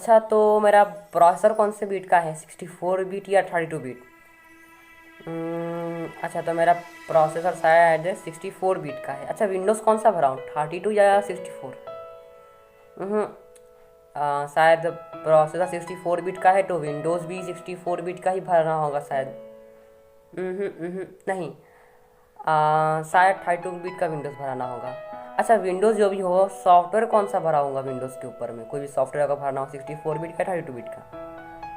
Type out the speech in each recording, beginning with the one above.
अच्छा, तो मेरा प्रोसेसर कौन से बीट का है, 64 बीट या 32 बीट? अच्छा, तो मेरा प्रोसेसर शायद 64 बीट का है। अच्छा, विंडोज़ कौन सा भरा हूँ, 32 या 64? शायद प्रोसेसर 64 बिट का है तो विंडोज़ भी 64 बिट का ही भरना होगा शायद। नहीं, शायद 32 बिट का विंडोज़ भराना होगा। अच्छा, विंडोज़ जो भी हो, सॉफ्टवेयर कौन सा भरा होगा विंडोज़ के ऊपर में, कोई भी सॉफ्टवेयर अगर भरना हो 64 बिट का 32 बिट का,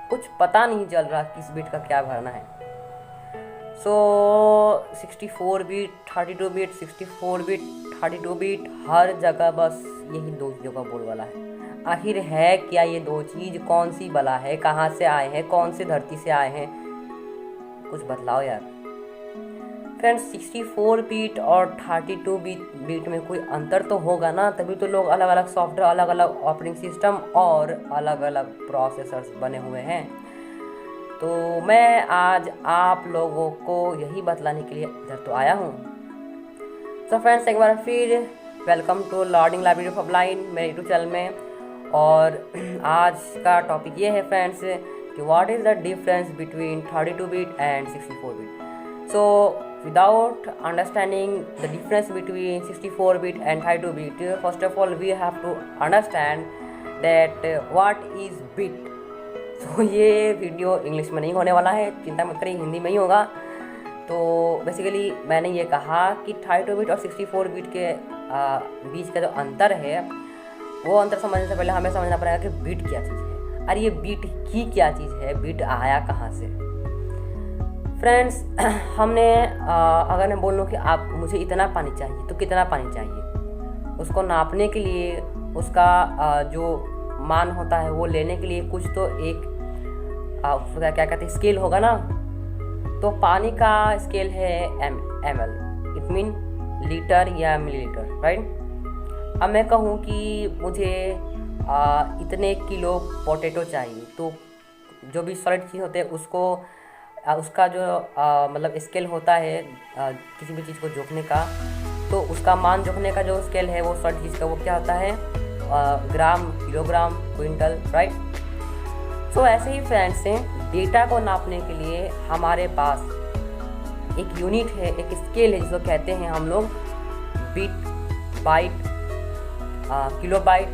कुछ पता नहीं चल रहा किस बिट का क्या भरना है। सो 64 बिट, 32 बिट, 64 बिट, 32 बिट, हर जगह बस यही दो चीज़ों का बोलबाला है। आखिर है क्या ये दो चीज़, कौन सी बला है, कहाँ से आए हैं, कौन से धरती से आए हैं, कुछ बतलाओ यार। फ्रेंड्स, 64 बिट और 32 बिट में कोई अंतर तो होगा ना, तभी तो लोग अलग अलग सॉफ्टवेयर, अलग अलग ऑपरेटिंग सिस्टम और अलग अलग प्रोसेसर्स बने हुए हैं। तो मैं आज आप लोगों को यही बतलाने के लिए इधर तो आया हूँ। तो फ्रेंड्स, एक बार फिर welcome to learning library of blind मेरे यूट्यूब चैनल में। और आज का टॉपिक ये है फ्रेंड्स कि what is the difference between 32 bit and 64 bit. So without understanding the difference between 64 bit and 32 bit, first of all we have to understand that what is bit. तो ये video English में नहीं होने वाला है, चिंता मत करिए, हिंदी में ही होगा। तो बेसिकली मैंने ये कहा कि 32 बिट और 64 बिट के बीच का जो अंतर है, वो अंतर समझने से पहले हमें समझना पड़ेगा कि बिट क्या चीज़ है। अरे ये बिट की क्या चीज़ है, बिट आया कहाँ से? फ्रेंड्स, हमने अगर मैं बोल लूँ कि आप मुझे इतना पानी चाहिए तो कितना पानी चाहिए, उसको नापने के लिए उसका जो मान होता है वो लेने के लिए कुछ तो एक उसका क्या कहते हैं स्केल होगा ना। तो पानी का स्केल है ml, इट मीन लीटर या मिलीलीटर, राइट। अब मैं कहूँ कि मुझे इतने किलो पोटैटो चाहिए, तो जो भी सॉलिड चीज़ होते हैं उसको उसका जो मतलब स्केल होता है किसी भी चीज़ को जोखने का, तो उसका मान जोखने का जो स्केल है वो सॉलिड चीज़ का वो क्या होता है, ग्राम, किलोग्राम, क्विंटल, राइट। सो ऐसे ही फ्रेंड्स हैं, डेटा को नापने के लिए हमारे पास एक यूनिट है, एक स्केल है जिसको कहते हैं हम लोग bit, byte, kilobyte,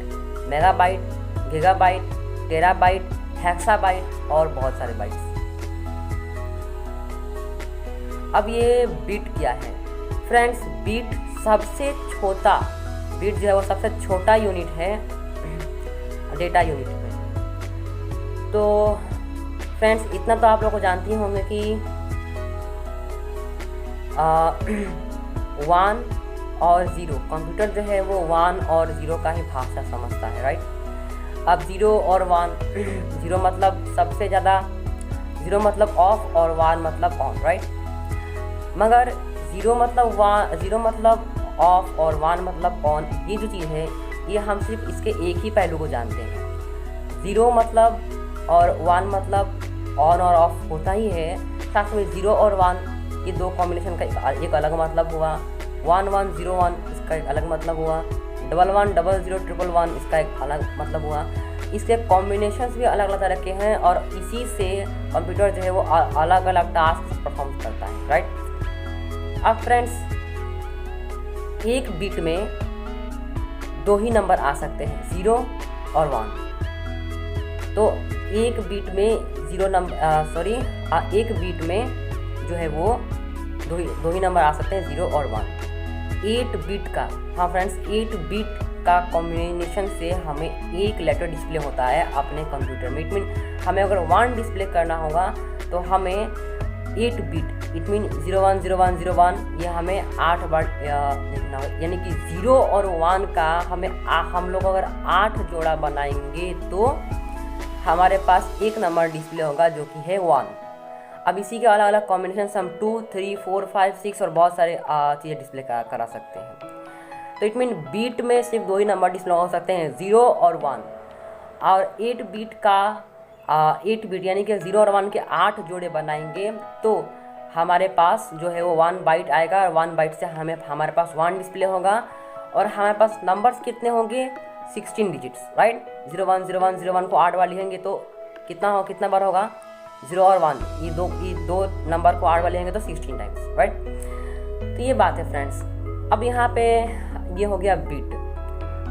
megabyte, gigabyte, terabyte, hexabyte और बहुत सारे बाइट्स। अब ये बिट क्या है फ्रेंड्स? बिट सबसे छोटा, बिट जो है वो सबसे छोटा यूनिट है डेटा यूनिट में। तो फ्रेंड्स, इतना तो आप लोग को जानते ही होंगे कि 1 और 0, कंप्यूटर जो है वो 1 और 0 का ही भाषा समझता है, राइट। अब 0 और 1, 0 मतलब सबसे ज़्यादा, 0 मतलब ऑफ और 1 मतलब ऑन, राइट। मगर 0 मतलब ऑफ और 1 मतलब ऑन, ये जो चीज़ है ये हम सिर्फ इसके एक ही पहलू को जानते हैं। 0 मतलब और 1 मतलब ऑन और ऑफ होता ही है, साथ में 0 और 1 ये दो कॉम्बिनेशन का एक अलग मतलब हुआ, 1101 इसका एक अलग मतलब हुआ, 11000011 इसका एक अलग मतलब हुआ। इसके कॉम्बिनेशंस भी अलग अलग तरह के हैं और इसी से कंप्यूटर जो है वो अलग अलग टास्क परफॉर्म करता है, राइट। अब फ्रेंड्स, एक बिट में दो ही नंबर आ सकते हैं, 0 और 1। तो एक बिट में एक बिट में जो है वो दो ही नंबर आ सकते हैं, 0 और 1। 8 बिट का, हाँ फ्रेंड्स, 8 बिट का कॉम्बिनेशन से हमें एक लेटर डिस्प्ले होता है अपने कंप्यूटर में। इट मीन हमें अगर 1 डिस्प्ले करना होगा तो हमें 8 बिट, इट मीन 010101, ये हमें 8 बार लिखना होगा। यानी कि 0 और 1 का हम लोग अगर 8 जोड़ा बनाएंगे तो हमारे पास एक नंबर डिस्प्ले होगा जो कि है 1। अब इसी के अलग अलग कॉम्बिनेशन हम 2, 3, 4, 5, 6 और बहुत सारे चीज़ें डिस्प्ले करा सकते हैं। तो इट मीन बीट में सिर्फ दो ही नंबर डिस्प्ले हो सकते हैं, 0 और 1। और 8 बिट का 8 बिट यानी कि 0 और 1 के 8 जोड़े बनाएंगे तो हमारे पास जो है वो 1 बाइट आएगा और 1 बाइट से हमारे पास 1 डिस्प्ले होगा। और हमारे पास नंबर्स कितने होंगे, 16 डिजिट्स, राइट। 010101 को 8 बार लिखेंगे तो कितना बार होगा, 0 और 1, ये दो नंबर को 8 बार लिखेंगे तो 16 टाइम्स, राइट। तो ये बात है फ्रेंड्स। अब यहाँ पे ये हो गया बीट।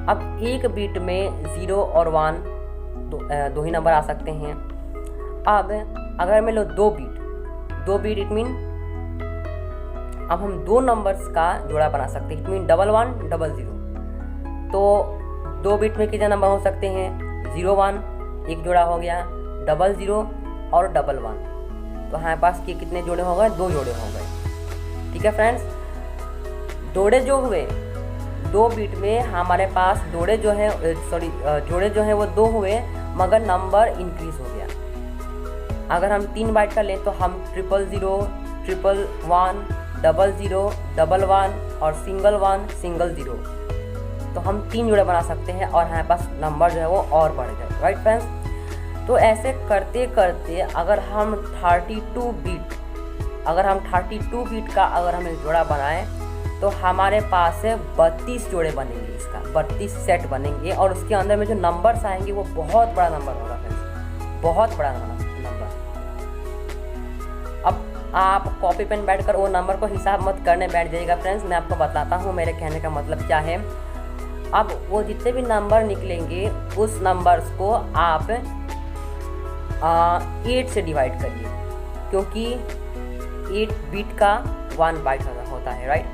अब एक बीट में 0 और 1 दो ही नंबर आ सकते हैं। अब अगर मैं लो दो बीट इट मीन अब हम दो नंबर्स का जोड़ा बना सकते हैं, इट मीन 1100। तो 2 बीट में कितने नंबर हो सकते हैं, 0 1 एक जोड़ा हो गया, 00 और 11। तो हमारे पास के कितने जोड़े हो गए, 2 जोड़े हो गए, ठीक है फ्रेंड्स। जोड़े जो हुए 2 बीट में हमारे पास जोड़े जो है वो 2 हुए, मगर नंबर इंक्रीज हो गया। अगर हम 3 बाइट का लें तो हम 000, 111, 00, 11 और 1 तो हम 3 जोड़े बना सकते हैं और हमारे पास नंबर जो है वो और बढ़ जाए, राइट फ्रेंड्स। तो ऐसे करते करते अगर हम 32 बीट का अगर हम एक जोड़ा बनाएं तो हमारे पास है 32 जोड़े बनेंगे, इसका 32 सेट बनेंगे और उसके अंदर में जो नंबर्स आएंगे वो बहुत बड़ा नंबर होगा फ्रेंड्स, बहुत बड़ा नंबर। अब आप कॉपी पेन बैठकर वो नंबर को हिसाब मत करने बैठ जाइएगा फ्रेंड्स, मैं आपको बताता हूँ मेरे कहने का मतलब क्या है। अब वो जितने भी नंबर निकलेंगे उस नंबर्स को आप 8 से डिवाइड करिए, क्योंकि 8 बीट का 1 बाइट होता है, राइट।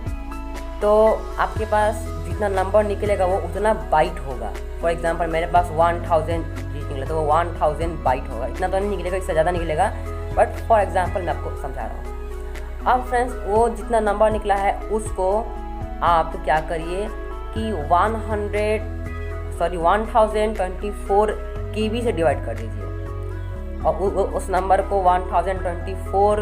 तो आपके पास जितना नंबर निकलेगा वो उतना बाइट होगा। फॉर एग्जांपल मेरे पास 1000 निकला तो वो 1000 बाइट होगा, इतना तो नहीं निकलेगा, इससे ज़्यादा निकलेगा, बट फॉर एग्जांपल मैं आपको समझा रहा हूँ। अब फ्रेंड्स वो जितना नंबर निकला है उसको आप क्या करिए कि 1024 KB से डिवाइड कर दीजिए और उस नंबर को 1024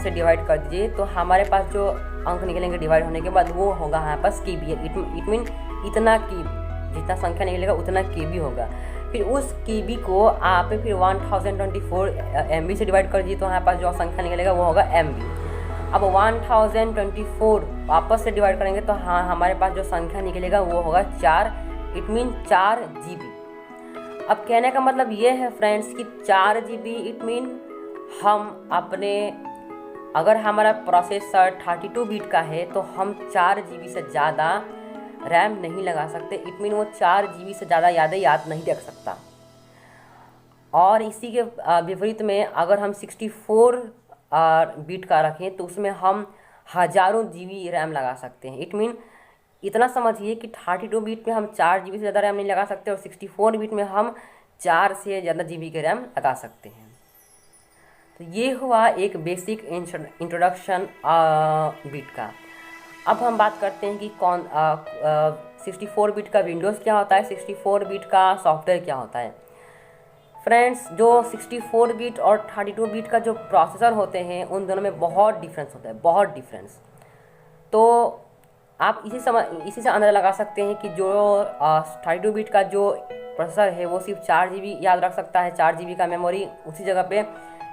से डिवाइड कर दीजिए। तो हमारे पास जो अंक निकलेंगे डिवाइड होने के बाद वो होगा हमारे पास KB। इट मीन इतना KB, जितना संख्या निकलेगा उतना KB होगा। फिर उस KB को आप फिर 1024 MB से डिवाइड कर दीजिए तो हमारे पास जो संख्या निकलेगा वो होगा MB। अब 1024 वापस से डिवाइड करेंगे तो हाँ हमारे पास जो संख्या निकलेगा वो होगा 4, इट मीन 4 GB। अब कहने का मतलब ये है फ्रेंड्स कि 4 GB इट मीन हम अपने, अगर हमारा प्रोसेसर 32 बीट का है तो हम 4 GB से ज़्यादा रैम नहीं लगा सकते, इट मीन वो 4 GB से ज़्यादा याद नहीं रख सकता। और इसी के विपरीत में अगर हम 64 बीट का रखें तो उसमें हम हज़ारों GB रैम लगा सकते हैं। इट मीन इतना समझिए कि 32 बीट में हम 4 GB से ज़्यादा रैम नहीं लगा सकते और 64 बीट में हम 4 से ज़्यादा GB के रैम लगा सकते हैं। तो ये हुआ एक बेसिक इंट्रोडक्शन बीट का। अब हम बात करते हैं कि 64 बीट का विंडोज़ क्या होता है, 64 बीट का सॉफ्टवेयर क्या होता है। फ्रेंड्स जो 64 बीट और 32 बीट का जो प्रोसेसर होते हैं उन दोनों में बहुत डिफरेंस होता है, बहुत डिफरेंस। तो आप इसी से अंदाज़ा लगा सकते हैं कि जो 32 बीट का जो प्रोसेसर है वो सिर्फ 4 GB याद रख सकता है, 4 GB का मेमोरी। उसी जगह पे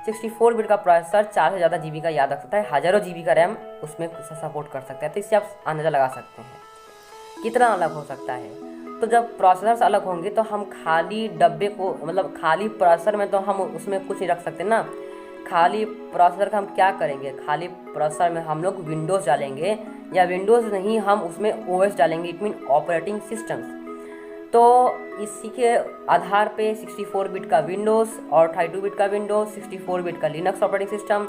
64 बीट का प्रोसेसर 4 से ज़्यादा GB का याद रख सकता है, हज़ारों GB का रैम उसमें सपोर्ट कर सकता है। तो इससे आप अंदाज़ा लगा सकते हैं कितना अलग हो सकता है। तो जब प्रोसेसर अलग होंगे तो हम खाली डब्बे को, मतलब खाली प्रोसेसर में तो हम उसमें कुछ नहीं रख सकते ना। खाली प्रोसेसर का हम क्या करेंगे, खाली प्रोसेसर में हम लोग विंडोज़ डालेंगे, या विंडोज़ नहीं हम उसमें OS डालेंगे, इट मीन ऑपरेटिंग सिस्टम्स। तो इसी के आधार पे 64 बीट का विंडोज़ और 32 बीट का विंडोज़, 64 बीट का लिनक्स ऑपरेटिंग सिस्टम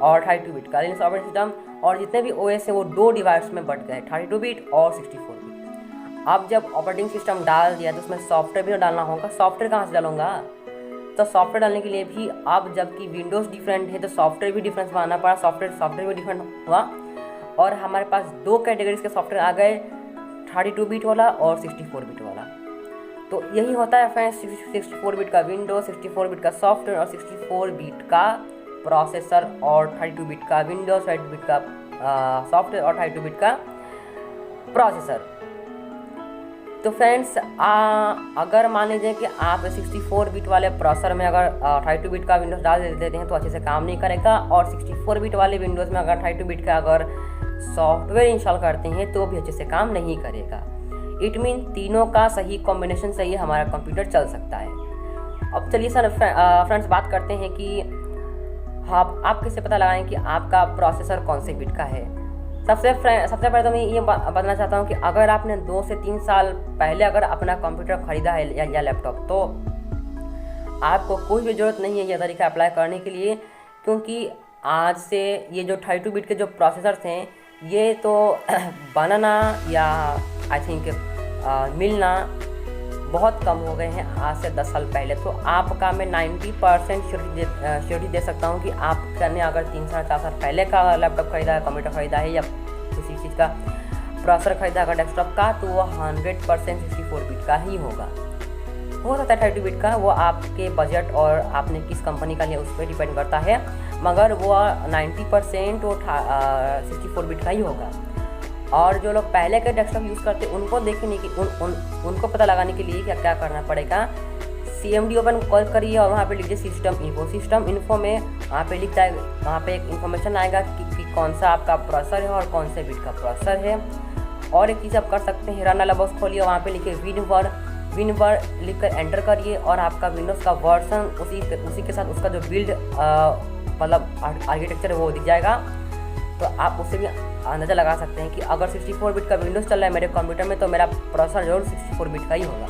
और 32 बीट का लिनक्स ऑपरेटिंग सिस्टम, और जितने भी OS हैं वो 2 डिवाइस में बट गए, 32 बीट और 64 बीट। अब जब ऑपरेटिंग सिस्टम डाल दिया तो उसमें सॉफ्टवेयर भी डालना होगा। सॉफ्टवेयर कहाँ से डालूंगा, तो सॉफ्टवेयर डालने के लिए भी अब जबकि विंडोज़ डिफरेंट है तो सॉफ्टवेयर भी डिफरेंस बनाना पड़ा, सॉफ्टवेयर भी डिफरेंट हुआ और हमारे पास 2 कैटेगरीज के सॉफ्टवेयर आ गए, 32 बीट वाला और 64 बीट वाला। तो यही होता है फ्रेंड्स 64 बीट का विंडोज, 64 बीट का सॉफ्टवेयर और 64 बीट का प्रोसेसर और 32 बीट का विंडोज, 32 बीट का सॉफ्टवेयर और 32 बीट का प्रोसेसर। तो फ्रेंड्स अगर मान लीजिए कि आप 64 बीट वाले प्रोसेसर में अगर 32 बीट का विंडोज़ डाल देते हैं तो अच्छे से काम नहीं करेगा, और 64 बीट वाले विंडोज़ में अगर 32 बीट का अगर सॉफ्टवेयर इंस्टॉल करते हैं तो भी अच्छे से काम नहीं करेगा। इट मीन तीनों का सही कॉम्बिनेशन से ही हमारा कंप्यूटर चल सकता है। अब चलिए सर फ्रेंड्स बात करते हैं कि आप कैसे पता लगाएं कि आपका प्रोसेसर कौन से बिट का है। सबसे पहले तो मैं ये बताना चाहता हूँ कि अगर आपने 2 से 3 साल पहले अगर अपना कंप्यूटर खरीदा है या लैपटॉप, तो आपको कोई भी ज़रूरत नहीं है यह तरीका अप्लाई करने के लिए, क्योंकि आज से ये जो 32 बिट के जो प्रोसेसर्स हैं ये तो बनाना या आई थिंक मिलना बहुत कम हो गए हैं आज से 10 साल पहले। तो आपका मैं 90% श्योरिटी दे सकता हूँ कि आपने अगर 3 साल 4 साल पहले का लैपटॉप खरीदा है, कंप्यूटर खरीदा है या किसी चीज़ का प्रोसेसर खरीदा अगर डेस्कटॉप का, तो वो 100% 64 बिट का ही होगा। हो सकता है 32 बिट का, वो आपके बजट और आपने किस कंपनी का लिया उस पर डिपेंड करता है, मगर वो 90% वो 64 बिट का ही होगा। और जो लोग पहले के डेस्कटॉप यूज़ करते हैं उनको देखने की उनको पता लगाने के लिए क्या करना पड़ेगा, CMD ओपन कॉल करिए और वहाँ पे लिखिए सिस्टम इन्फो में वहाँ पे लिखता है, वहाँ पे एक इन्फॉर्मेशन आएगा कि कौन सा आपका प्रोसेसर है और कौन से बिट का प्रोसेसर है। और एक चीज़ आप कर सकते हैं, रन वाला बॉक्स खोलिए, वहाँ पे लिखिए विनवर लिखकर एंटर करिए और आपका विंडोज़ का वर्जन उसी के साथ उसका जो बिल्ड मतलब आर्किटेक्चर है वो दिख जाएगा। तो आप उससे भी अंदाज़ा लगा सकते हैं कि अगर 64 बिट का विंडोज़ चल रहा है मेरे कंप्यूटर में तो मेरा प्रोसेसर जरूर 64 बिट का ही होगा।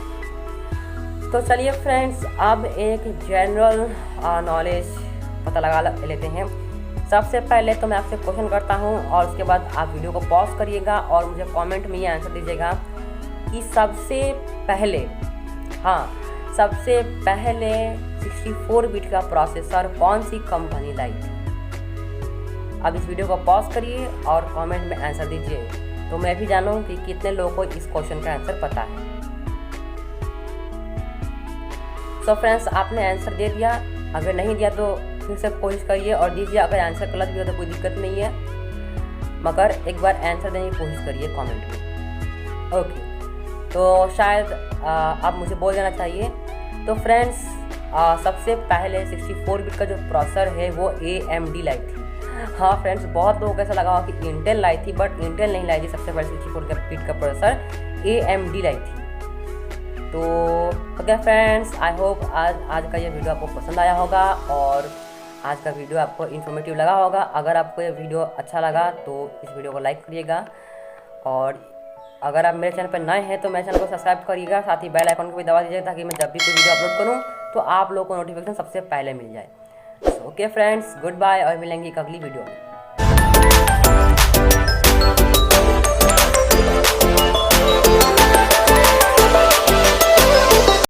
तो चलिए फ्रेंड्स, अब एक जनरल नॉलेज पता लगा लेते हैं। सबसे पहले तो मैं आपसे क्वेश्चन करता हूं और उसके बाद आप वीडियो को पॉज करिएगा और मुझे कमेंट में ये आंसर दीजिएगा कि सबसे पहले 64 बिट का प्रोसेसर कौन सी कंपनी लाई थी। अब इस वीडियो को पॉज करिए और कमेंट में आंसर दीजिए, तो मैं भी जानूं कि कितने लोगों को इस क्वेश्चन का आंसर पता है। सो फ्रेंड्स, आपने आंसर दे दिया, अगर नहीं दिया तो फिर से कोशिश करिए और दीजिए। अगर आंसर गलत भी हो तो कोई दिक्कत नहीं है, मगर एक बार आंसर देने की कोशिश करिए कमेंट में। ओके, तो शायद अब मुझे बोल देना चाहिए। तो फ्रेंड्स, सबसे पहले 64 बिट का जो प्रोसेसर है वो AMD लाई थी। हाँ फ्रेंड्स, बहुत लोगों को ऐसा लगा कि इंटेल लाई थी, बट इंटेल नहीं लाई थी। सबसे पहले 64 बिट का प्रोसेसर AMD लाई थी। तो ओके फ्रेंड्स, आई होप आज का ये वीडियो आपको पसंद आया होगा और आज का वीडियो आपको इन्फॉर्मेटिव लगा होगा। अगर आपको ये वीडियो अच्छा लगा तो इस वीडियो को लाइक करिएगा और अगर आप मेरे चैनल पर नए हैं तो मेरे चैनल को सब्सक्राइब करिएगा, साथ ही बेल आइकन को भी दबा दीजिएगा ताकि मैं जब भी कोई वीडियो अपलोड करूँ तो आप लोगों को नोटिफिकेशन सबसे पहले मिल जाए। ओके फ्रेंड्स, गुड बाय और मिलेंगे एक अगली वीडियो में।